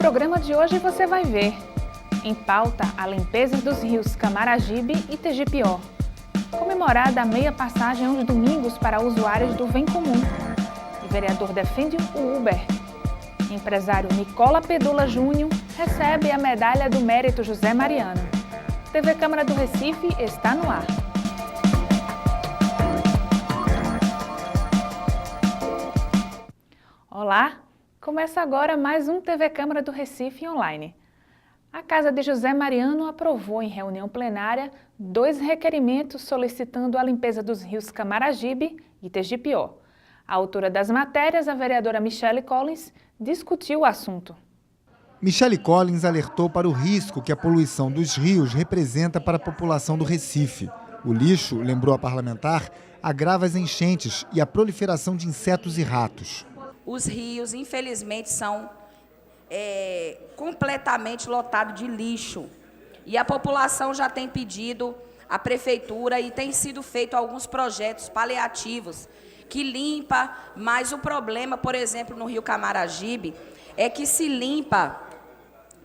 programa de hoje você vai ver. Em pauta, a limpeza dos rios Camaragibe e Tegipió. Comemorada a meia passagem aos domingos para usuários do Vem Comum. O vereador defende o Uber. Empresário Nicola Pedula Júnior recebe a medalha do Mérito José Mariano. TV Câmara do Recife está no ar. Olá! Começa agora mais um TV Câmara do Recife online. A Casa de José Mariano aprovou em reunião plenária 2 requerimentos solicitando a limpeza dos rios Camaragibe e Tegipió. A autora das matérias, a vereadora Michele Collins, discutiu o assunto. Michele Collins alertou para o risco que a poluição dos rios representa para a população do Recife. O lixo, lembrou a parlamentar, agrava as enchentes e a proliferação de insetos e ratos. Os rios, infelizmente, são completamente lotados de lixo. E a população já tem pedido à prefeitura e tem sido feito alguns projetos paliativos que limpa, mas o problema, por exemplo, no rio Camaragibe, é que se limpa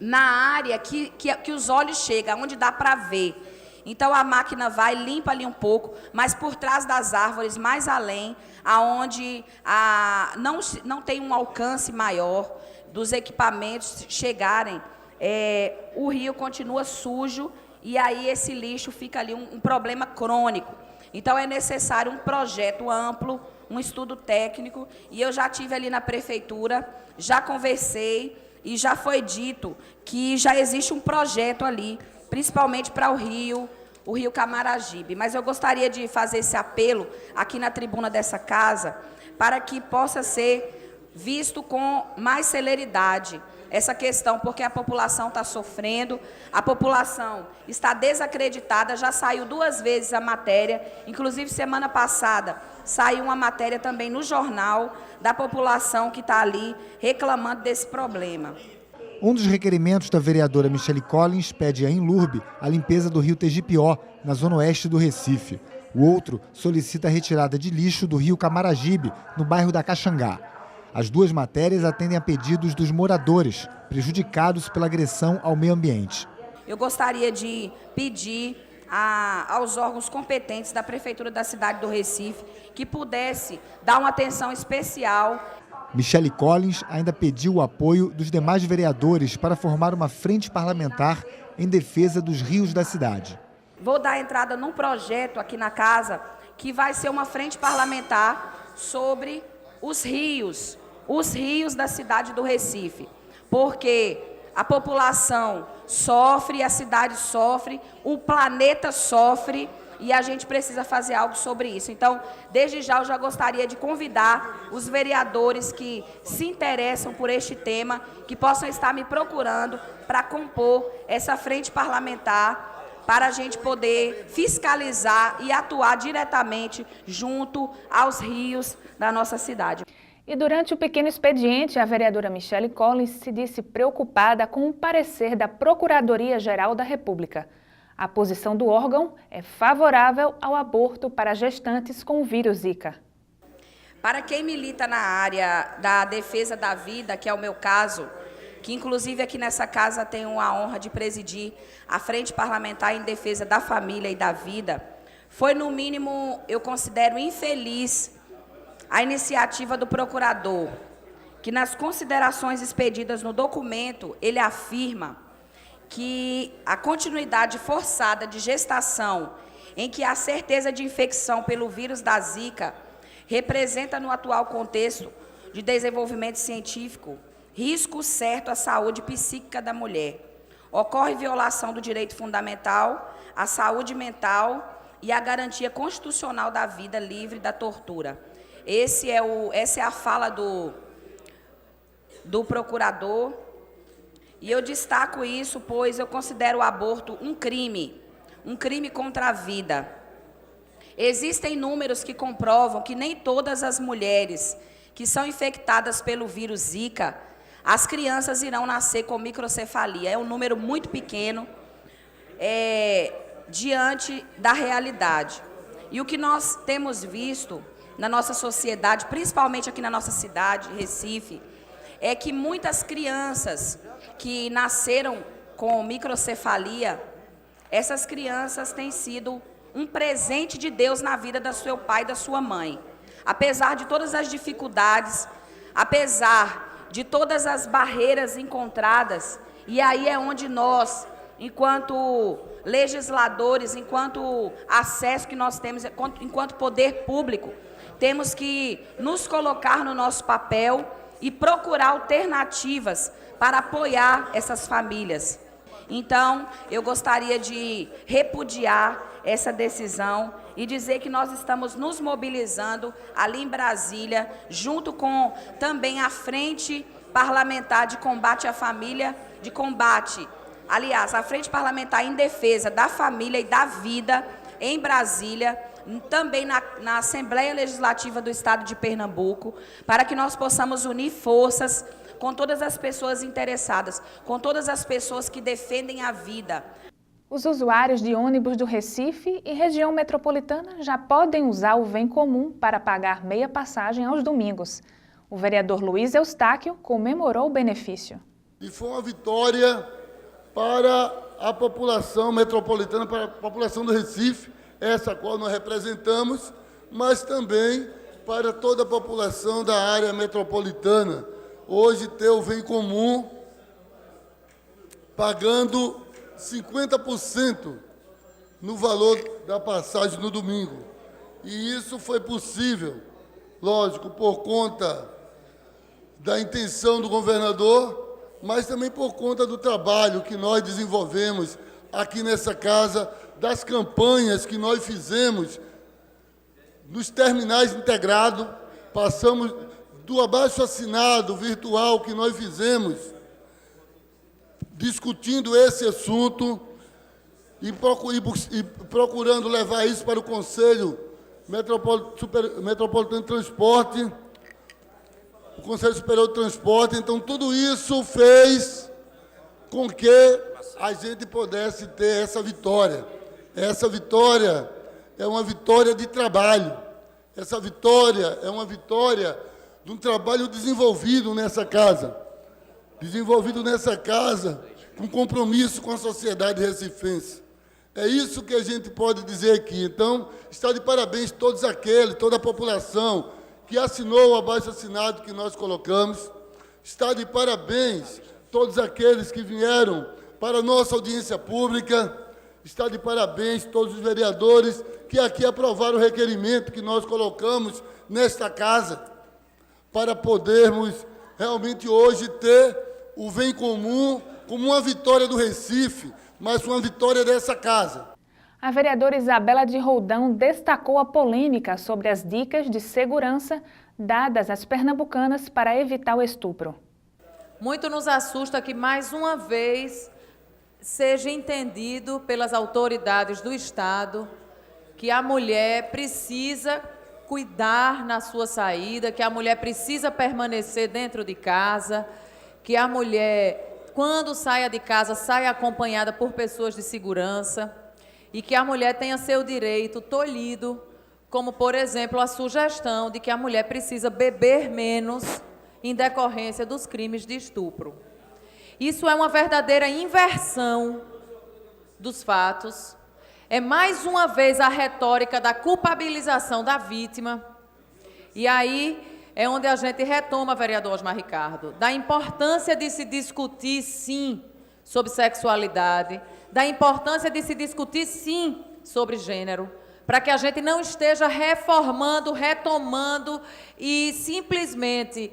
na área que os olhos chegam, onde dá para ver. Então a máquina vai, limpa ali um pouco, mas por trás das árvores, mais além, aonde não tem um alcance maior dos equipamentos chegarem, o rio continua sujo e aí esse lixo fica ali um problema crônico. Então é necessário um projeto amplo, um estudo técnico, e eu já tive ali na prefeitura, já conversei e já foi dito que já existe um projeto ali, principalmente para o rio Camaragibe. Mas eu gostaria de fazer esse apelo aqui na tribuna dessa casa, para que possa ser visto com mais celeridade essa questão, porque a população está sofrendo, a população está desacreditada, já saiu 2 vezes a matéria, inclusive semana passada saiu uma matéria também no jornal da população que está ali reclamando desse problema. Um dos requerimentos da vereadora Michele Collins pede a Enlurbe a limpeza do rio Tegipió, na zona oeste do Recife. O outro solicita a retirada de lixo do rio Camaragibe, no bairro da Caxangá. As 2 matérias atendem a pedidos dos moradores, prejudicados pela agressão ao meio ambiente. Eu gostaria de pedir aos órgãos competentes da Prefeitura da cidade do Recife que pudesse dar uma atenção especial. Michele Collins ainda pediu o apoio dos demais vereadores para formar uma frente parlamentar em defesa dos rios da cidade. Vou dar entrada num projeto aqui na casa que vai ser uma frente parlamentar sobre os rios da cidade do Recife, porque a população sofre, a cidade sofre, o planeta sofre e a gente precisa fazer algo sobre isso. Então, desde já eu já gostaria de convidar os vereadores que se interessam por este tema, que possam estar me procurando para compor essa frente parlamentar, para a gente poder fiscalizar e atuar diretamente junto aos rios da nossa cidade. E durante o pequeno expediente, a vereadora Michele Collins se disse preocupada com o parecer da Procuradoria-Geral da República. A posição do órgão é favorável ao aborto para gestantes com o vírus Zika. Para quem milita na área da defesa da vida, que é o meu caso, que inclusive aqui nessa casa tenho a honra de presidir a Frente Parlamentar em Defesa da Família e da Vida, foi no mínimo, eu considero infeliz, a iniciativa do procurador, que nas considerações expedidas no documento, ele afirma que a continuidade forçada de gestação, em que há certeza de infecção pelo vírus da Zika, representa no atual contexto de desenvolvimento científico risco certo à saúde psíquica da mulher. Ocorre violação do direito fundamental à saúde mental e à garantia constitucional da vida livre da tortura. Essa é a fala do procurador, e eu destaco isso, pois eu considero o aborto um crime contra a vida. Existem números que comprovam que nem todas as mulheres que são infectadas pelo vírus Zika, as crianças irão nascer com microcefalia. É um número muito pequeno diante da realidade. E o que nós temos visto na nossa sociedade, principalmente aqui na nossa cidade, Recife, é que muitas crianças que nasceram com microcefalia, essas crianças têm sido um presente de Deus na vida do seu pai e da sua mãe. Apesar de todas as dificuldades, apesar de todas as barreiras encontradas, e aí é onde nós, enquanto legisladores, enquanto acesso que nós temos, enquanto poder público, temos que nos colocar no nosso papel e procurar alternativas para apoiar essas famílias. Então, eu gostaria de repudiar essa decisão e dizer que nós estamos nos mobilizando ali em Brasília, junto com também a Frente Parlamentar de Combate à Família, a Frente Parlamentar em Defesa da Família e da Vida em Brasília, também na Assembleia Legislativa do Estado de Pernambuco, para que nós possamos unir forças com todas as pessoas interessadas, com todas as pessoas que defendem a vida. Os usuários de ônibus do Recife e região metropolitana já podem usar o Vem Comum para pagar meia passagem aos domingos. O vereador Luiz Eustáquio comemorou o benefício. E foi uma vitória para a população metropolitana, para a população do Recife, essa qual nós representamos, mas também para toda a população da área metropolitana. Hoje ter o Vem Comum pagando 50% no valor da passagem no domingo. E isso foi possível, lógico, por conta da intenção do governador, mas também por conta do trabalho que nós desenvolvemos aqui nessa casa, das campanhas que nós fizemos nos terminais integrados, passamos do abaixo-assinado virtual que nós fizemos, discutindo esse assunto e procurando levar isso para o Conselho Metropolitano de Transporte, o Conselho Superior de Transporte. Então, tudo isso fez com que a gente pudesse ter essa vitória. Essa vitória é uma vitória de trabalho. Essa vitória é uma vitória de um trabalho desenvolvido nessa casa. Desenvolvido nessa casa com compromisso com a sociedade recifense. É isso que a gente pode dizer aqui. Então, está de parabéns toda a população que assinou o abaixo-assinado que nós colocamos. Está de parabéns todos aqueles que vieram para a nossa audiência pública. Está de parabéns todos os vereadores que aqui aprovaram o requerimento que nós colocamos nesta casa, para podermos realmente hoje ter o Vem Comum como uma vitória do Recife, mas uma vitória dessa casa. A vereadora Isabela de Roldão destacou a polêmica sobre as dicas de segurança dadas às pernambucanas para evitar o estupro. Muito nos assusta que, mais uma vez, seja entendido pelas autoridades do Estado que a mulher precisa cuidar na sua saída, que a mulher precisa permanecer dentro de casa, que a mulher, quando saia de casa, saia acompanhada por pessoas de segurança e que a mulher tenha seu direito tolhido, como, por exemplo, a sugestão de que a mulher precisa beber menos em decorrência dos crimes de estupro. Isso é uma verdadeira inversão dos fatos. É mais uma vez a retórica da culpabilização da vítima. E aí é onde a gente retoma, vereador Osmar Ricardo, da importância de se discutir, sim, sobre sexualidade, da importância de se discutir, sim, sobre gênero, para que a gente não esteja reformando, retomando e simplesmente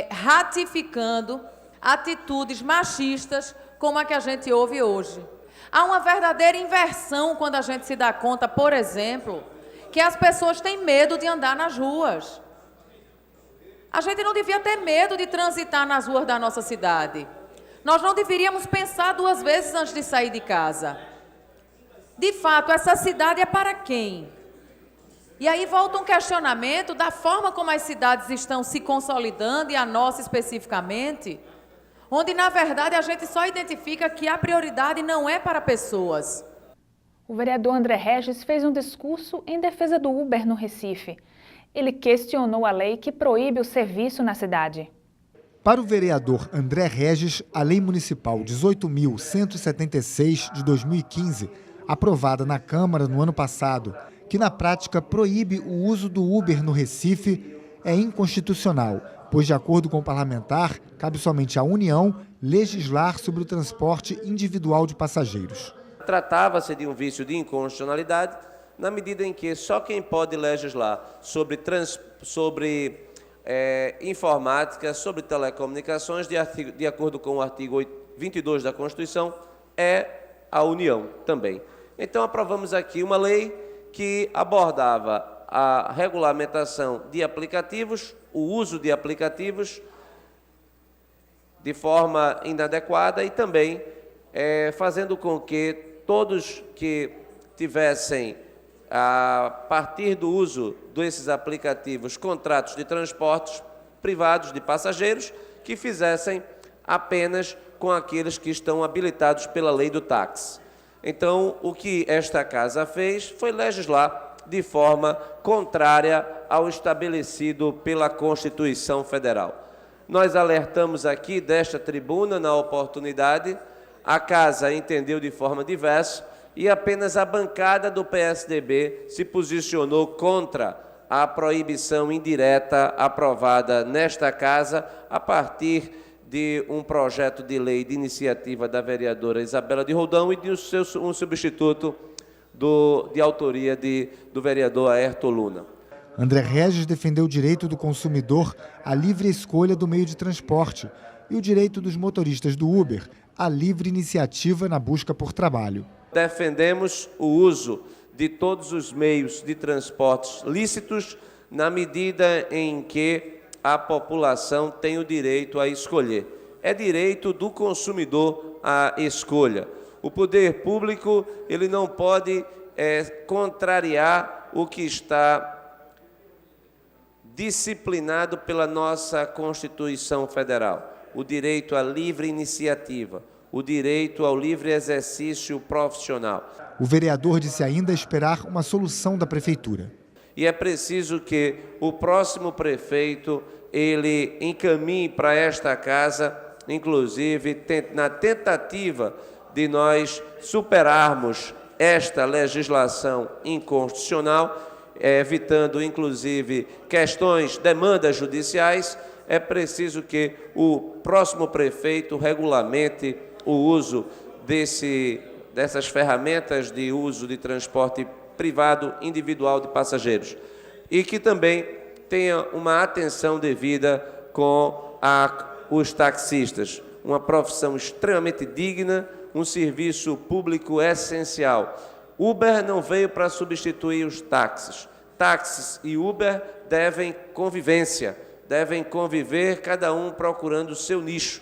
ratificando atitudes machistas como a que a gente ouve hoje. Há uma verdadeira inversão quando a gente se dá conta, por exemplo, que as pessoas têm medo de andar nas ruas. A gente não devia ter medo de transitar nas ruas da nossa cidade. Nós não deveríamos pensar duas vezes antes de sair de casa. De fato, essa cidade é para quem? E aí volta um questionamento da forma como as cidades estão se consolidando, e a nossa especificamente, onde, na verdade, a gente só identifica que a prioridade não é para pessoas. O vereador André Regis fez um discurso em defesa do Uber no Recife. Ele questionou a lei que proíbe o serviço na cidade. Para o vereador André Regis, a Lei Municipal 18.176 de 2015, aprovada na Câmara no ano passado, que na prática proíbe o uso do Uber no Recife, é inconstitucional, pois, de acordo com o parlamentar, cabe somente à União legislar sobre o transporte individual de passageiros. Tratava-se de um vício de inconstitucionalidade, na medida em que só quem pode legislar sobre informática, sobre telecomunicações, de acordo com o artigo 22 da Constituição, é a União também. Então, aprovamos aqui uma lei que abordava a regulamentação de aplicativos, o uso de aplicativos de forma inadequada e também fazendo com que todos que tivessem, a partir do uso desses aplicativos, contratos de transportes privados de passageiros, que fizessem apenas com aqueles que estão habilitados pela lei do táxi. Então, o que esta Casa fez foi legislar de forma contrária ao estabelecido pela Constituição Federal. Nós alertamos aqui desta tribuna, na oportunidade, a Casa entendeu de forma diversa e apenas a bancada do PSDB se posicionou contra a proibição indireta aprovada nesta Casa a partir de um projeto de lei de iniciativa da vereadora Isabela de Roldão e de um substituto de autoria do vereador Aerto Luna. André Regis defendeu o direito do consumidor à livre escolha do meio de transporte e o direito dos motoristas do Uber à livre iniciativa na busca por trabalho. Defendemos o uso de todos os meios de transportes lícitos na medida em que a população tem o direito a escolher. É direito do consumidor a escolha. O poder público ele não pode contrariar o que está disciplinado pela nossa Constituição Federal. O direito à livre iniciativa, o direito ao livre exercício profissional. O vereador disse ainda esperar uma solução da Prefeitura. E é preciso que o próximo prefeito ele encaminhe para esta Casa, inclusive na tentativa de nós superarmos esta legislação inconstitucional, evitando inclusive demandas judiciais, é preciso que o próximo prefeito regulamente o uso dessas ferramentas de uso de transporte privado individual de passageiros e que também tenha uma atenção devida com os taxistas, uma profissão extremamente digna, um serviço público essencial. Uber não veio para substituir os táxis. Táxis e Uber devem conviver, cada um procurando o seu nicho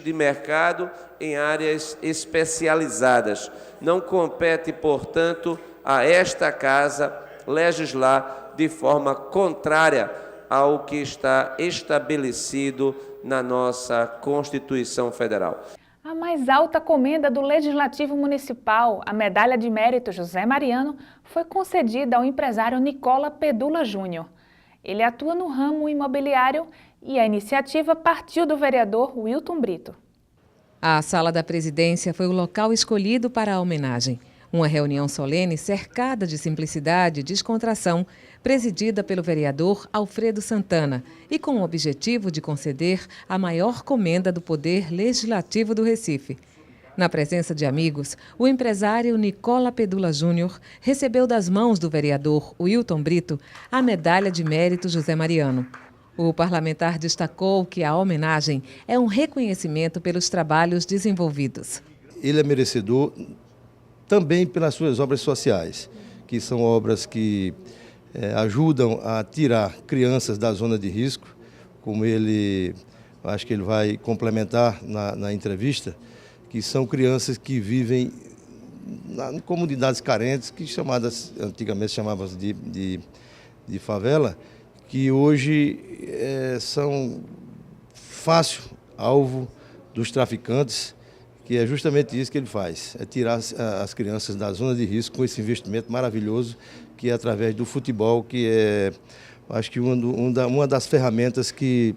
de mercado em áreas especializadas. Não compete, portanto, a esta Casa legislar de forma contrária ao que está estabelecido na nossa Constituição Federal. A mais alta comenda do Legislativo Municipal, a Medalha de Mérito José Mariano, foi concedida ao empresário Nicola Pedula Júnior. Ele atua no ramo imobiliário e a iniciativa partiu do vereador Wilton Brito. A sala da presidência foi o local escolhido para a homenagem. Uma reunião solene cercada de simplicidade e descontração, presidida pelo vereador Alfredo Santana e com o objetivo de conceder a maior comenda do Poder Legislativo do Recife. Na presença de amigos, o empresário Nicola Pedula Júnior recebeu das mãos do vereador Wilton Brito a Medalha de Mérito José Mariano. O parlamentar destacou que a homenagem é um reconhecimento pelos trabalhos desenvolvidos. Ele é merecedor também pelas suas obras sociais, que são obras que ajudam a tirar crianças da zona de risco, como acho que ele vai complementar na entrevista, que são crianças que vivem em comunidades carentes, que antigamente chamavam de favela, que hoje são fácil alvo dos traficantes, que é justamente isso que ele faz, é tirar as crianças da zona de risco com esse investimento maravilhoso, que é através do futebol, que é, acho que uma das ferramentas que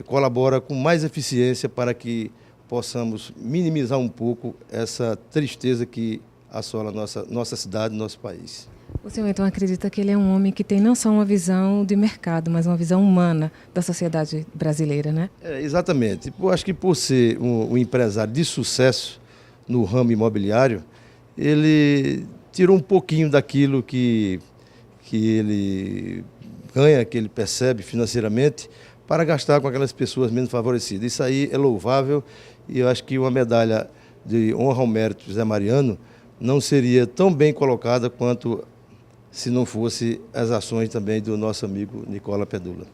colabora com mais eficiência para que possamos minimizar um pouco essa tristeza que assola nossa cidade, nosso país. O senhor então acredita que ele é um homem que tem não só uma visão de mercado, mas uma visão humana da sociedade brasileira, né? Exatamente. Eu acho que por ser um empresário de sucesso no ramo imobiliário, ele tirou um pouquinho daquilo que ele ganha, que ele percebe financeiramente, para gastar com aquelas pessoas menos favorecidas. Isso aí é louvável e eu acho que uma medalha de honra ao mérito Zé Mariano não seria tão bem colocada quanto se não fosse as ações também do nosso amigo Nicola Pedula.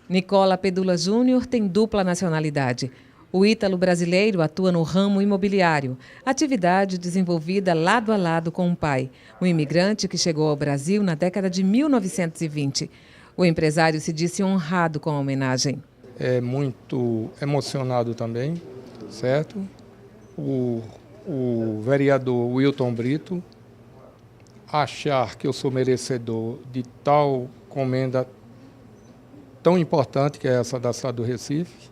Nicola Pedula Júnior tem dupla nacionalidade. O ítalo brasileiro atua no ramo imobiliário, atividade desenvolvida lado a lado com o pai, um imigrante que chegou ao Brasil na década de 1920. O empresário se disse honrado com a homenagem. É muito emocionado também, certo? O vereador Wilton Brito achar que eu sou merecedor de tal comenda tão importante que é essa da cidade do Recife.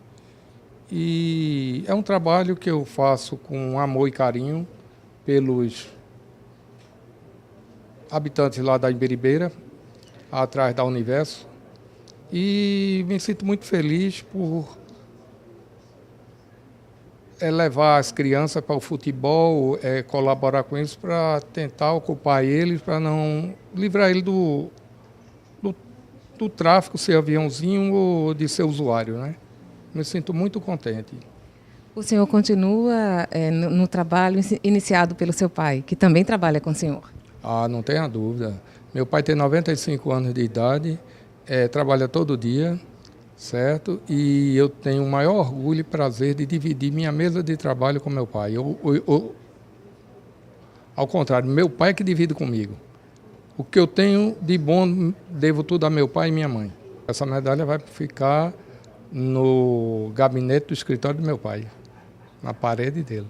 E é um trabalho que eu faço com amor e carinho pelos habitantes lá da Imbiribeira, atrás da Universo. E me sinto muito feliz por levar as crianças para o futebol, colaborar com eles para tentar ocupar eles, para não livrar eles do tráfico, ser aviãozinho ou de ser usuário, né? Me sinto muito contente. O senhor continua no trabalho iniciado pelo seu pai, que também trabalha com o senhor? Ah, não tenha dúvida. Meu pai tem 95 anos de idade, trabalha todo dia, certo? E eu tenho o maior orgulho e prazer de dividir minha mesa de trabalho com meu pai. Ao contrário, meu pai é que divide comigo. O que eu tenho de bom, devo tudo a meu pai e minha mãe. Essa medalha vai ficar no gabinete do escritório do meu pai, na parede dele.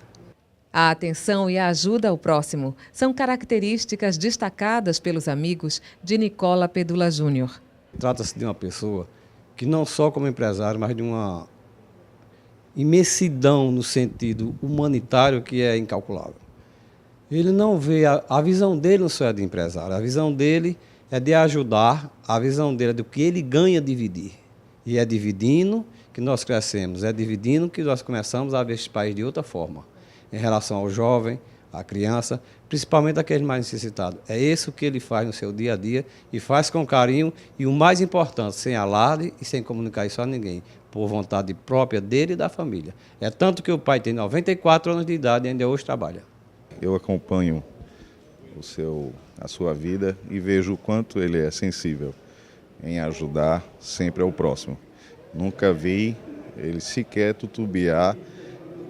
A atenção e a ajuda ao próximo são características destacadas pelos amigos de Nicola Pedula Júnior. Trata-se de uma pessoa que não só como empresário, mas de uma imensidão no sentido humanitário que é incalculável. Ele não vê, a visão dele não só é de empresário, a visão dele é de ajudar, a visão dele é do que ele ganha dividir. E é dividindo que nós crescemos, é dividindo que nós começamos a ver esse país de outra forma, em relação ao jovem, à criança, principalmente aqueles mais necessitados. É isso que ele faz no seu dia a dia e faz com carinho e o mais importante, sem alarde e sem comunicar isso a ninguém, por vontade própria dele e da família. É tanto que o pai tem 94 anos de idade e ainda hoje trabalha. Eu acompanho a sua vida e vejo o quanto ele é sensível em ajudar sempre ao próximo. Nunca vi ele sequer titubear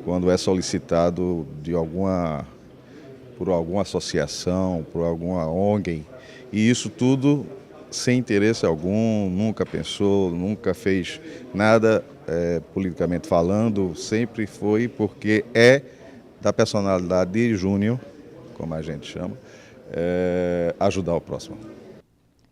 quando é solicitado por alguma associação, por alguma ONG. E isso tudo sem interesse algum, nunca pensou, nunca fez nada politicamente falando, sempre foi porque é da personalidade de Júnior, como a gente chama, ajudar o próximo.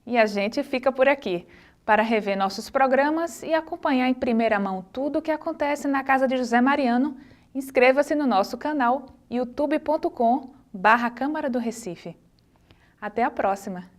E a gente fica por aqui. Para rever nossos programas e acompanhar em primeira mão tudo o que acontece na casa de José Mariano, inscreva-se no nosso canal youtube.com/Câmara do Recife. Até a próxima!